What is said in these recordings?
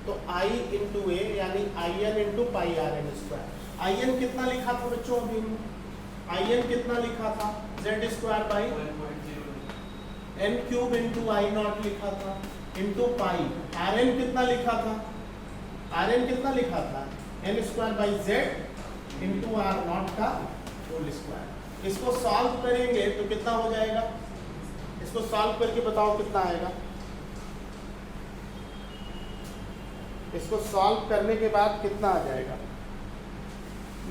तो I into a यानी IN into pi r n square. IN कितना लिखा था बच्चों अभी? IN कितना लिखा था? Z square by n cube into I not लिखा था इंटू पाई। Rn कितना लिखा था? Rn कितना लिखा था? n square by z into r naught का होल स्क्वायर। इसको सॉल्व करेंगे तो कितना हो जाएगा? इसको सॉल्व करके बताओ कितना आएगा? इसको सॉल्व करने के बाद कितना आ जाएगा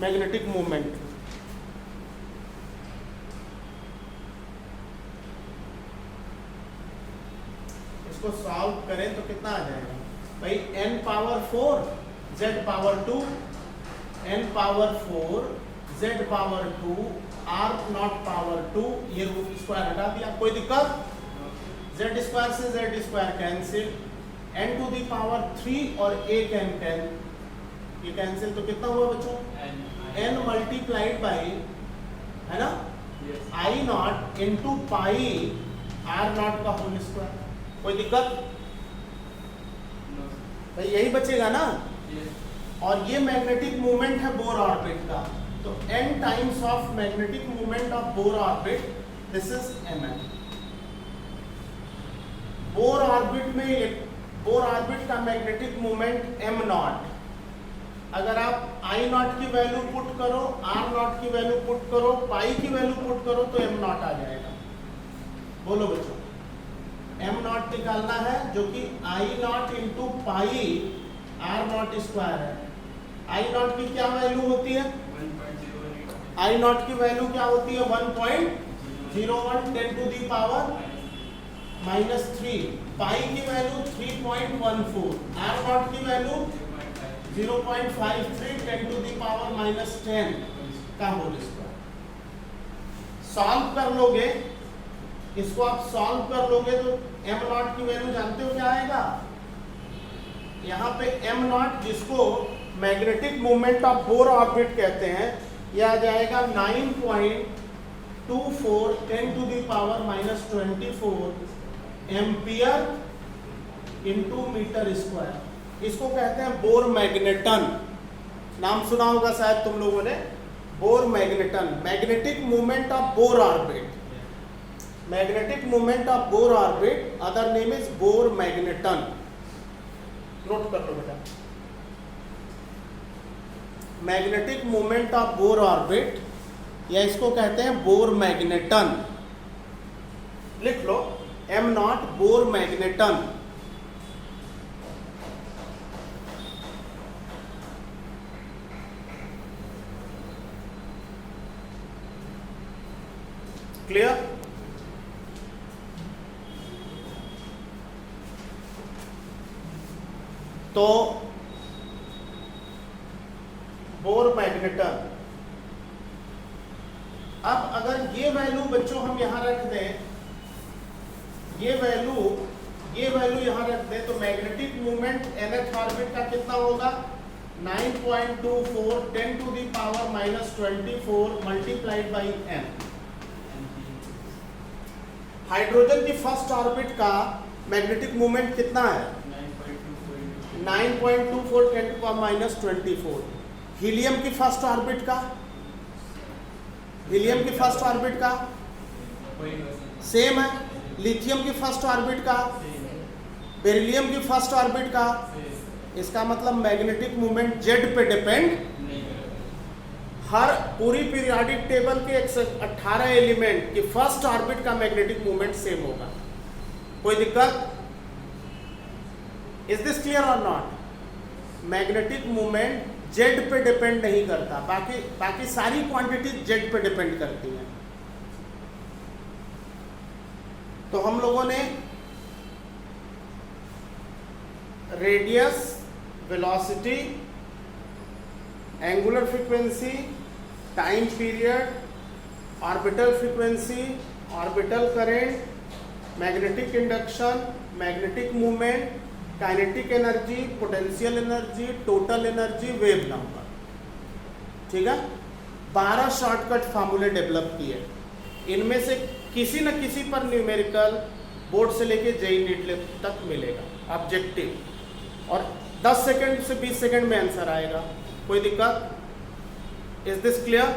मैग्नेटिक मोमेंट? इसको सॉल्व करें तो कितना आ जाएगा भाई? n power 4 z power 2, n power 4 z power 2 r naught power 2, ये रूट स्क्वायर हटा दिया, कोई दिक्कत? z स्क्वायर से z square cancel, n to the power 3 और a कैन ये कैंसिल, तो कितना हुआ बच्चों? n मल्टीप्लाइड बाई, है ना, i not into pi r not का होल स्क्वायर। कोई दिक्कत? भाई यही बचेगा ना? और ये मैग्नेटिक मूवमेंट है बोर ऑर्बिट का, तो n times of magnetic movement of Bohr orbit, this is mn। Bohr orbit का मैग्नेटिक मूवमेंट m नॉट। अगर आप आई नॉट की वैल्यू पुट करो, आर नॉट की वैल्यू पुट करो, पाई की वैल्यू पुट करो तो m नॉट आ जाएगा। बोलो बच्चों, m नॉट निकालना है जो कि I nought into pi r nought square है। आई नॉट की क्या वैल्यू होती है? आई नॉट की वैल्यू क्या होती है? 1.01 10 टू दी पावर -3। पाई की वैल्यू 3.14, आर नॉट की वैल्यू 0.53 10 टू दी पावर -10 का होल स्क्वायर। सॉल्व कर लोगे इसको, आप सॉल्व कर लोगे तो m नॉट की वैल्यू जानते हो क्या आएगा? यहाँ पे m नॉट, जिसको magnetic movement of Bohr orbit कहते हैं, यह आ जाएगा 9.24 10 to the power -24 ampere into metre square. इसको कहते हैं बोर मैग्नेटन। नाम सुना होगा शायद तुम लोगों ने, bore magneton. Magnetic movement of Bohr orbit, magnetic movement of Bohr orbit, other name is bore magneton. Note कर लो बेटा, magnetic movement of Bohr orbit, या इसको कहते हैं बोर मैग्नेटन। लिख लो m not bore magneton. Clear? तो बोर मैग्नेटन। अब अगर ये वैल्यू बच्चों हम यहां रख दें, ये वैल्यू यहां रख दें, तो मैग्नेटिक मूवमेंट nth ऑर्बिट का कितना होगा? 9.24 10 to the power -24 multiplied by n। Hydrogen की फर्स्ट ऑर्बिट का मैग्नेटिक मूवमेंट कितना है? 9.24 10 टू पावर -24। हीलियम की फर्स्ट ऑर्बिट का, हीलियम की फर्स्ट ऑर्बिट का सेम है। लिथियम की फर्स्ट ऑर्बिट का, बेरिलियम की फर्स्ट ऑर्बिट का। इसका मतलब मैग्नेटिक मूवमेंट जेड पे डिपेंड। हर पूरी पीरियोडिक टेबल के 118 एलिमेंट की फर्स्ट ऑर्बिट का मैग्नेटिक मूवमेंट सेम होगा। कोई दिक्कत? इज दिस क्लियर और नॉट? मैग्नेटिक मूवमेंट जेड पे डिपेंड नहीं करता, बाकी सारी क्वांटिटी जेड पे डिपेंड करती हैं। तो हम लोगों ने radius, velocity, angular frequency, time period, orbital frequency, orbital current, magnetic induction, magnetic movement, kinetic energy, potential energy, total energy, wave number, ठीक है, 12 शॉर्टकट फार्मूले डेवलप किए। इनमें से किसी न किसी पर न्यूमेरिकल बोर्ड से लेके जेईई नीट तक मिलेगा ऑब्जेक्टिव, और 10 सेकंड से 20 सेकंड में आंसर आएगा, कोई दिक्कत? Is this clear?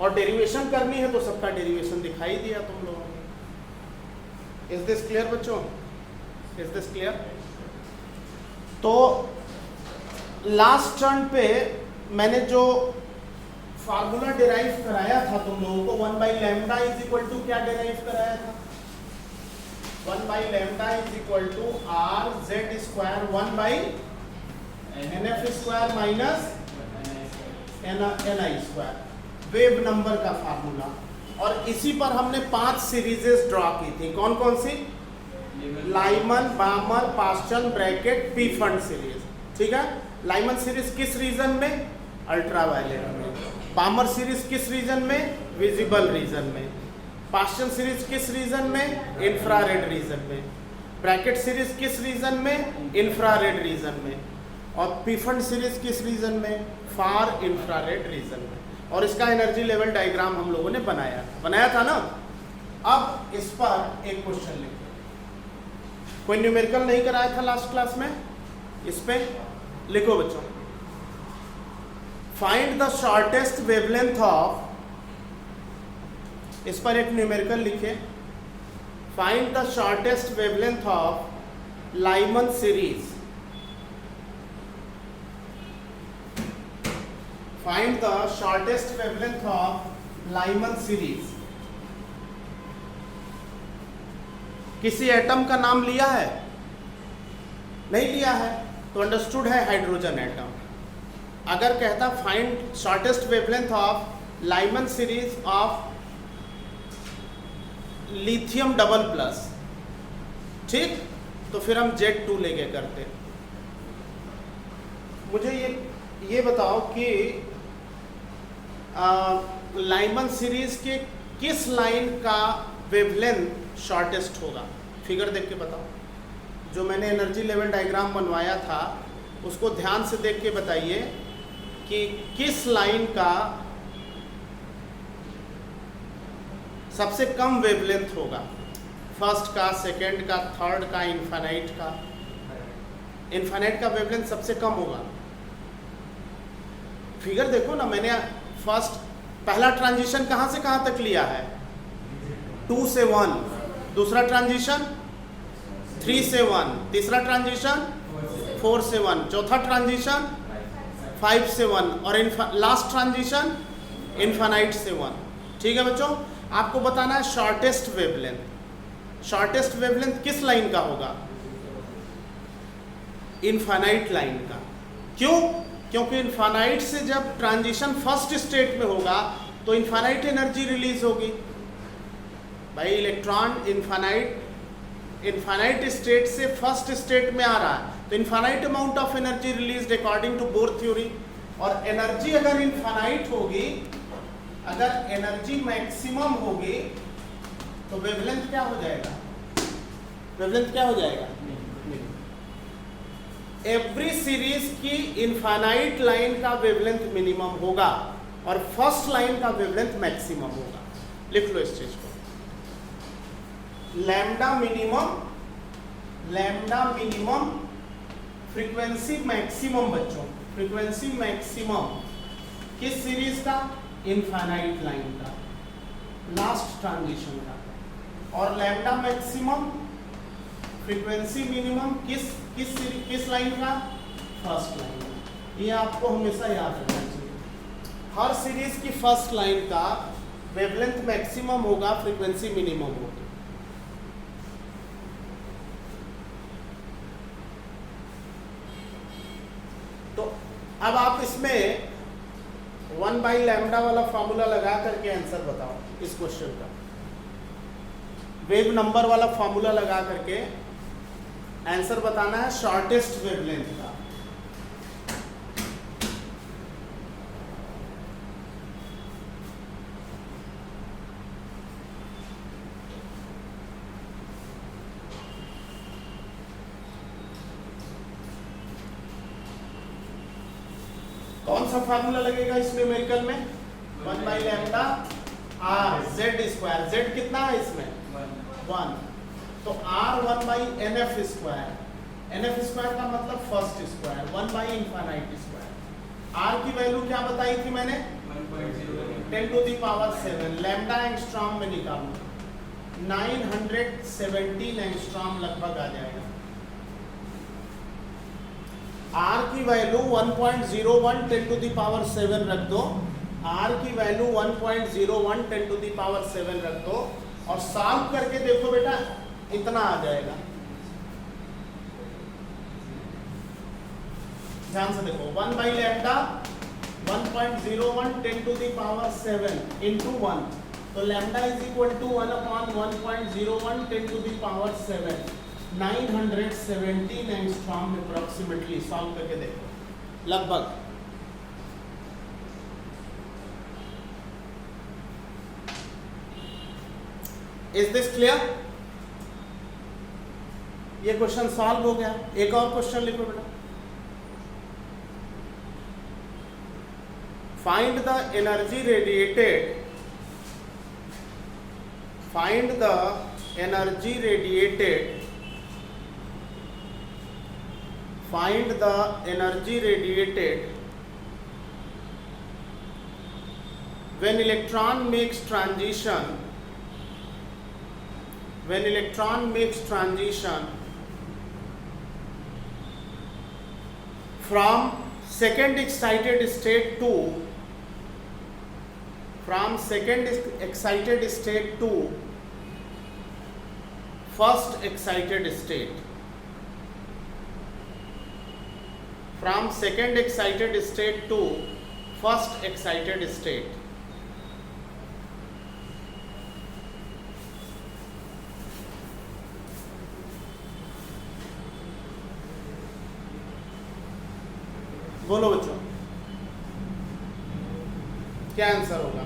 और डेरिवेशन करनी है तो सबका डेरिवेशन दिखाई दिया तुम लोगों ने। इज दिस क्लियर बच्चों? Is this clear? तो लास्ट टर्न पे मैंने जो फार्मूला डिराइव कराया था तुम लोगों को, 1 by lambda is equal to क्या डिराइव कराया था? 1 by lambda is equal to R Z square 1 by N F square minus n i square, wave number का फार्मूला। और इसी पर हमने 5 सीरीजेस ड्रॉ की थी। कौन कौन सी? Lyman, Balmer, Paschen, Brackett, Pfund series. ठीक है। लाइमन सीरीज किस रीजन में? अल्ट्रावायलेट में। बामर सीरीज किस रीजन में? विजिबल रीजन में। पास्टन सीरीज किस रीजन में? इंफ्रारेड रीजन में। ब्रैकेट सीरीज किस रीजन में? इंफ्रारेड रीजन में। और पी फंड सीरीज किस रीजन में? फार इंफ्रारेड रीजन में। और इसका एनर्जी लेवल डायग्राम हम लोगों ने बनाया था ना। अब इस पर एक क्वेश्चन लिखो। कोई न्यूमेरिकल नहीं कराया था लास्ट क्लास में? इस पे लिखो बच्चों, find the shortest wavelength of, इस पर एक न्यूमेरिकल लिखे, find the shortest wavelength of Lyman series, find the shortest wavelength of Lyman series. किसी एटम का नाम लिया है? नहीं लिया है, तो अंडरस्टूड है हाइड्रोजन एटम। अगर कहता find shortest wavelength of Lyman series of lithium double plus, ठीक, तो फिर हम Z2 लेके करते। मुझे ये बताओ कि लाइमन सीरीज के किस लाइन का वेवलेंथ शॉर्टेस्ट होगा? फिगर देख के बताओ। जो मैंने एनर्जी लेवल डायग्राम बनवाया था उसको ध्यान से देख के बताइए कि किस लाइन का सबसे कम वेवलेंथ होगा। फर्स्ट का, सेकंड का, थर्ड का, इन्फानाइट का। इन्फानाइट का वेवलेंथ सबसे कम होगा। फिगर देखो ना, मैंने फर्स्ट पहला ट्रांजिशन कहां से कहां तक लिया है? 2 से 1। दूसरा ट्रांजिशन 3 से 1। तीसरा ट्रांजिशन 4 से 1। चौथा ट्रांजिशन 5 से 1। और लास्ट ट्रांजिशन इन्फानाइट से 1। ठीक है बच्चों, आपको बताना है शॉर्टेस्ट वेवलेंथ। शॉर्टेस्ट वेवलेंथ किस लाइन का होगा? इन्फानाइट लाइन का। क्यों? क्योंकि इन्फानाइट से जब ट्रांजिशन फर्स्ट स्टेट में होगा तो इन्फानाइट एनर्जी रिलीज होगी। भाई इलेक्ट्रॉन इन्फानाइट स्टेट से फर्स्ट स्टेट में आ रहा है तो infinite amount of energy release according to Bohr theory. और एनर्जी अगर इन्फानाइट होगी, अगर एनर्जी मैक्सिमम होगी तो वेवलेंथ क्या हो जाएगा? वेवलेंथ क्या हो जाएगा? एवरी सीरीज की इन्फानाइट लाइन का वेवलेंथ मिनिमम होगा और फर्स्ट लाइन का वेवलेंथ मैक्सिमम होगा। लिख लो इस चीज को। लैम्डा मिनिमम फ्रीक्वेंसी मैक्सिमम बच्चों, फ्रीक्वेंसी मैक्सिमम किस सीरीज का? इन्फानाइट लाइन का, लास्ट ट्रांजिशन का। और लैम्डा मैक्सिमम फ्रीक्वेंसी मिनिमम किस लाइन का? फर्स्ट लाइन का। ये आपको हमेशा याद रखना चाहिए। हर सीरीज की फर्स्ट लाइन का वेवलेंथ मैक्सिमम होगा, फ्रीक्वेंसी मिनिमम होगी। तो अब आप इसमें 1 बाई लैम्डा वाला फॉर्मूला लगा करके आंसर बताओ इस क्वेश्चन का। वेव नंबर वाला फॉर्मूला लगा करके आंसर बताना है शॉर्टेस्ट वेवलेंथ का। कौन सा फार्मूला लगेगा इस न्यूमेरिकल में? 1 by lambda R Z square. Z कितना है इसमें? 1। तो R 1 by N F square NF square का मतलब first square 1 by infinite square. R की वैल्यू क्या बताई थी मैंने 10 to the power 7 lambda angstrom में निकालूंगा 917 एंगस्ट्रॉम लगभग आ जाएगा। R की वैल्यू 1.01 10 टू द पावर 7 रख दो। R की वैल्यू 1.01 10 टू द पावर 7 रख दो और सॉल्व करके देखो बेटा इतना आ जाएगा। ध्यान से देखो 1 by lambda 1.01 10 to the power 7 into 1 तो lambda is equal to 1 upon 1.01 10 to the power 7 917 angstrom approximately. Solve करके देखो लगभग। Is this clear? ये क्वेश्चन सॉल्व हो गया। एक और क्वेश्चन लिखो बेटा। Find the energy radiated. Find the energy radiated. Find the energy radiated when electron makes transition. When electron makes transition from second excited state to first excited state. From second excited state to first excited state. बोलो बच्चों क्या answer होगा?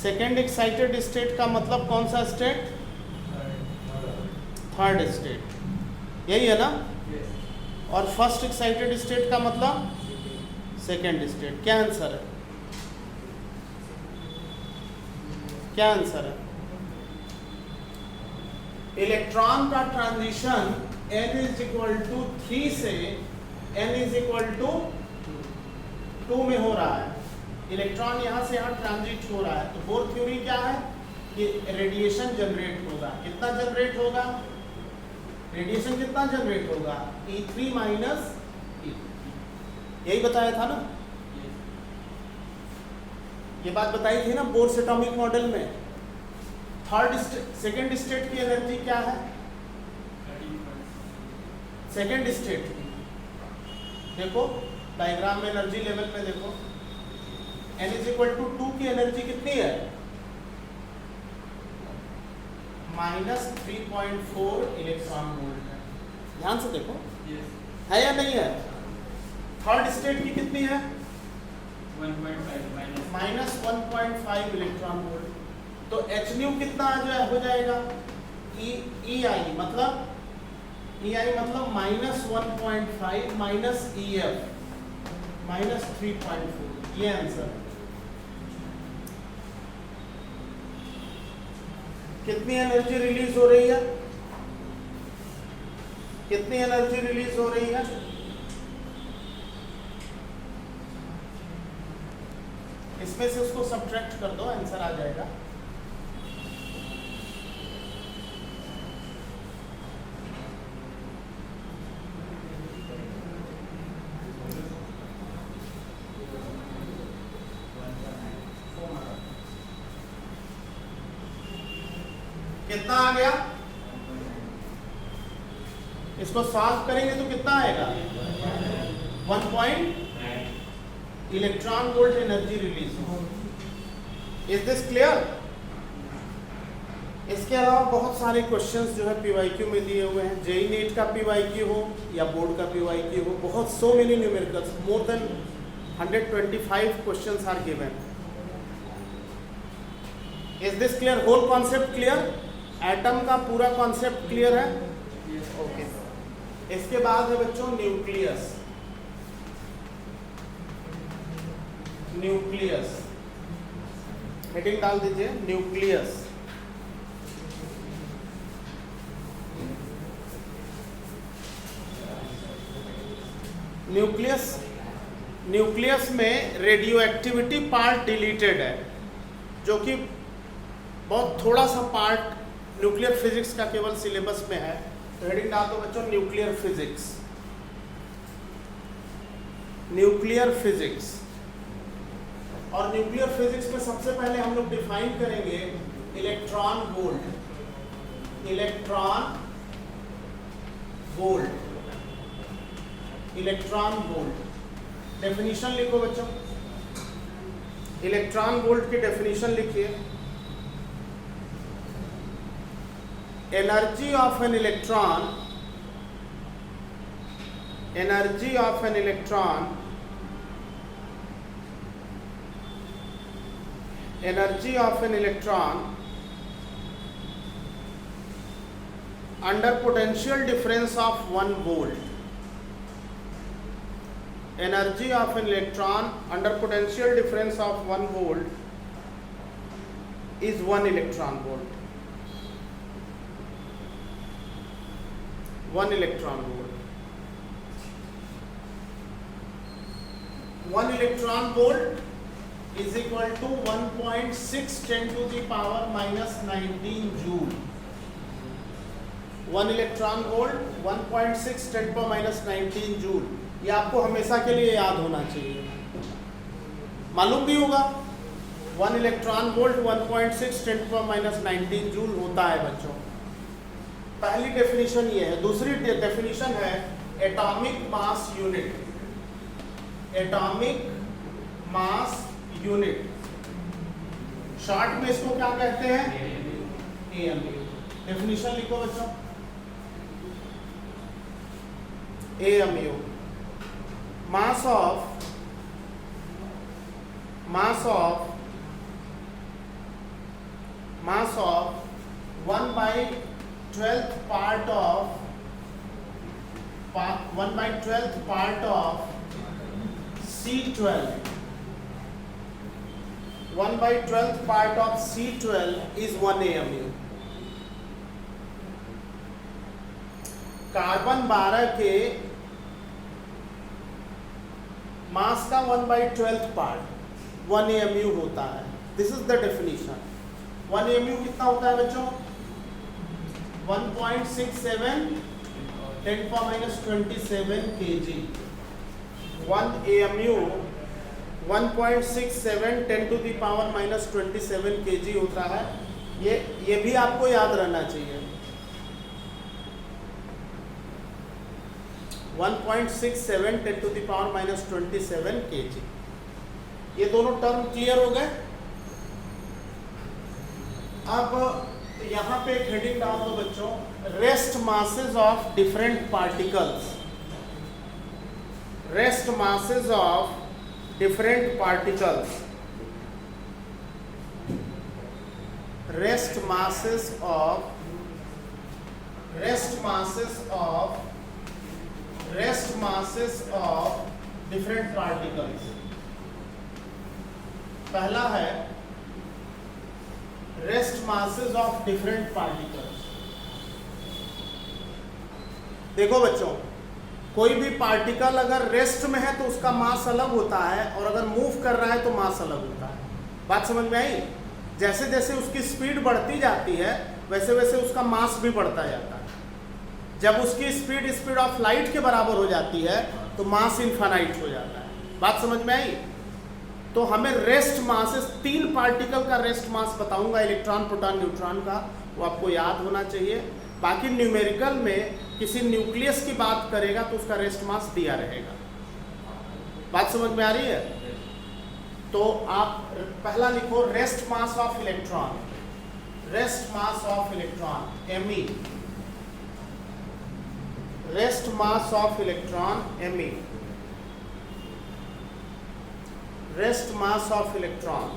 Second excited state का मतलब कौन सा state? Third state, यही है ना? और फर्स्ट एक्साइटेड स्टेट का मतलब सेकेंड स्टेट। क्या आंसर है? क्या आंसर है? इलेक्ट्रॉन का transition n is equal to 3 से n इज इक्वल टू 2 में हो रहा है। इलेक्ट्रॉन यहाँ से यहाँ ट्रांजिट हो रहा है। तो बोर थ्योरी क्या है कि रेडिएशन जनरेट होगा। कितना जनरेट होगा? रेडिएशन कितना जनरेट होगा? E3 minus E2। यही बताया था ना, ये बात बताई थी ना बोर्स एटॉमिक मॉडल में। सेकेंड स्टेट की एनर्जी क्या है? सेकेंड स्टेट देखो डायग्राम में एनर्जी लेवल में देखो n इज इक्वल टू 2 की एनर्जी कितनी है? -3.4 इलेक्ट्रॉन वोल्ट है। ध्यान से देखो है या नहीं है? थर्ड स्टेट की कितनी है? 1.5 इलेक्ट्रॉन वोल्ट। तो h न्यू कितना हो जाएगा? EI मतलब -1.5 माइनस EF -3.4। ये आंसर है। कितनी एनर्जी रिलीज हो रही है? कितनी एनर्जी रिलीज हो रही है? इसमें से उसको सब्ट्रैक्ट कर दो, आंसर आ जाएगा। कितना आ गया? इसको सॉल्व करेंगे तो कितना आएगा? 1. इलेक्ट्रॉन वोल्ट एनर्जी रिलीज हो। Is this clear? इसके अलावा बहुत सारे क्वेश्चंस जो है पीवाईक्यू में दिए हुए हैं। जेई नीट का पीवाईक्यू हो या बोर्ड का पीवाईक्यू हो, बहुत so many numericals, more than 125 questions are given. Is this clear? Whole concept clear? Atom का पूरा कॉन्सेप्ट क्लियर है? ओके। इसके बाद है बच्चों न्यूक्लियस। हेडिंग डाल दीजिए न्यूक्लियस। न्यूक्लियस में रेडियो एक्टिविटी पार्ट डिलीटेड है, जो कि बहुत थोड़ा सा पार्ट न्यूक्लियर फिजिक्स का केवल सिलेबस में है। तो हेडिंग डाल दो बच्चों न्यूक्लियर फिजिक्स। न्यूक्लियर फिजिक्स, और न्यूक्लियर फिजिक्स में सबसे पहले हम लोग डिफाइन करेंगे electron volt. Electron volt, electron volt definition लिखो बच्चों। इलेक्ट्रॉन वोल्ट की डेफिनेशन लिखिए। Energy of an electron, energy of an electron, energy of an electron under potential difference of 1 volt. Energy of an electron under potential difference of 1 volt is 1 electron volt. 1 electron volt. 1 electron volt is equal to 1.6 10 to the power minus 19 joule. 1 electron volt 1.6 10 to power minus 19 joule। ये आपको हमेशा के लिए याद होना चाहिए, मालूम भी होगा 1 electron volt 1.6 10 to power minus 19 joule होता है बच्चों। पहली डेफिनेशन ये है। दूसरी डेफिनेशन है atomic mass unit. Atomic mass unit, short में इसको क्या कहते हैं? AMU। डेफिनेशन लिखो बच्चों, AMU mass of 1/12th part of 1/12th part of C12, 1/12th part of C12 is 1 AMU। Carbon 12 के मास का 1/12th पार्ट 1 AMU होता है। This is the definition. 1 AMU कितना होता है बच्चों? 1.67 10 to power minus 27 kg। 1 AMU 1.67 10 to the power minus 27 kg होता है। ये भी आपको याद रहना चाहिए। 1.67 10 to the power minus 27 kg। ये दोनों टर्म क्लियर हो गए। अब यहाँ पे एक हेडिंग डाल दो बच्चों, rest masses of different particles. Rest masses of different particles. Rest masses of different particles. पहला है rest masses of different particles. देखो बच्चों, कोई भी पार्टिकल अगर रेस्ट में है तो उसका मास अलग होता है, और अगर मूव कर रहा है तो मास अलग होता है। बात समझ में आई? जैसे जैसे उसकी स्पीड बढ़ती जाती है वैसे वैसे उसका मास भी बढ़ता जाता है। जब उसकी स्पीड ऑफ लाइट के बराबर हो जाती है तो मास इनफाइनाइट हो जाता है। बात समझ में आई? तो हमें रेस्ट मासेस, 3 पार्टिकल का रेस्ट मास बताऊंगा, इलेक्ट्रॉन प्रोटॉन न्यूट्रॉन का, वो आपको याद होना चाहिए। बाकी न्यूमेरिकल में किसी न्यूक्लियस की बात करेगा तो उसका रेस्ट मास दिया रहेगा। बात समझ में आ रही है? तो आप पहला लिखो rest mass of electron. Rest mass of electron Me। Rest mass of electron Me। Rest mass of electron,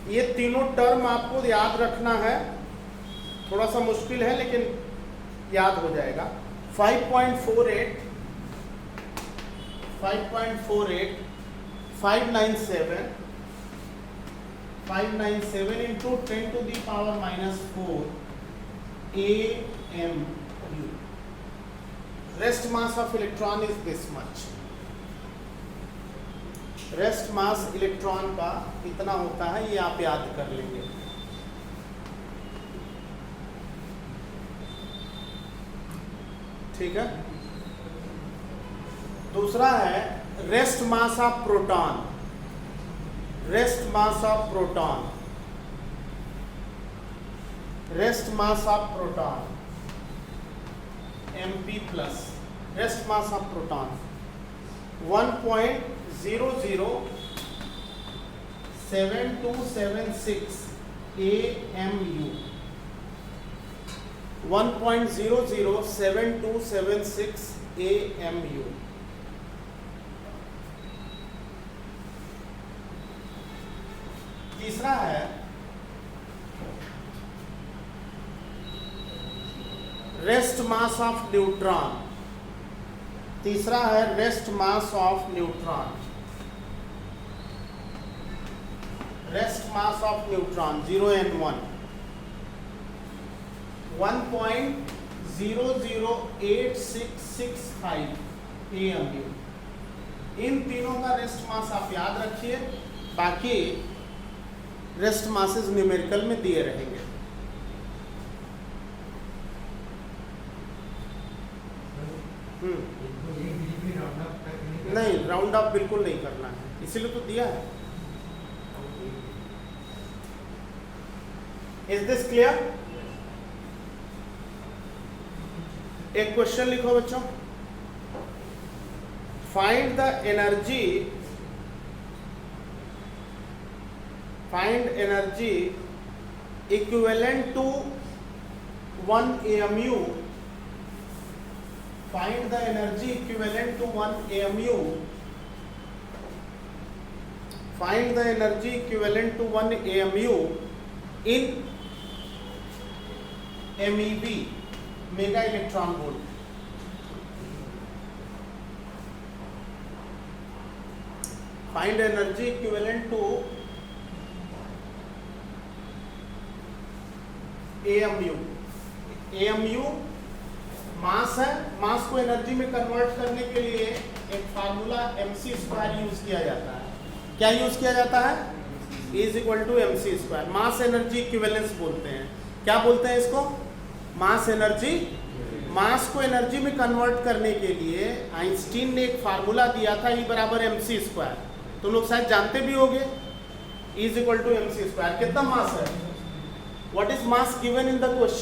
ये तीनों टर्म आपको याद रखना है। थोड़ा सा मुश्किल है लेकिन याद हो जाएगा। 5.48 5.48 597 597 into 10 to the power minus 4 AMU. Rest mass of electron is this much. Rest mass electron का इतना होता है, ये आप याद कर लेंगे। ठीक है। दूसरा है rest mass of proton. Rest mass of proton, rest mass of proton Mp plus. Rest mass of proton 1.007276 AMU। 1.007276 AMU। तीसरा है रेस्ट मास ऑफ न्यूट्रॉन। तीसरा है rest mass of neutron. Rest mass of neutron 0n1 1.008665 AMU। इन तीनों का rest mass आप याद रखिए, बाकी रेस्ट मासेस न्यूमेरिकल में दिए रहेंगे। नहीं, राउंड अप बिल्कुल नहीं करना है, इसीलिए तो दिया है। Is this clear? एक क्वेश्चन लिखो बच्चों। Find the energy, find energy equivalent to 1 AMU। Find the energy equivalent to 1 AMU. Find the energy equivalent to 1 AMU in MeV, mega electron volt. Find energy equivalent to AMU. AMU मास है, मास को energy में convert करने के लिए एक formula mc² use किया जाता है। क्या यूज किया जाता है? Is equal to mc²। Mass energy equivalence बोलते हैं। क्या बोलते हैं इसको? Mass energy. मास को एनर्जी में कन्वर्ट करने के लिए आइंस्टीन ने एक फार्मूला दिया था, E बराबर mc²। तुम लोग शायद जानते भी होंगे, इज इक्वल टू mc²। कितना मास है? What is mass given in the question?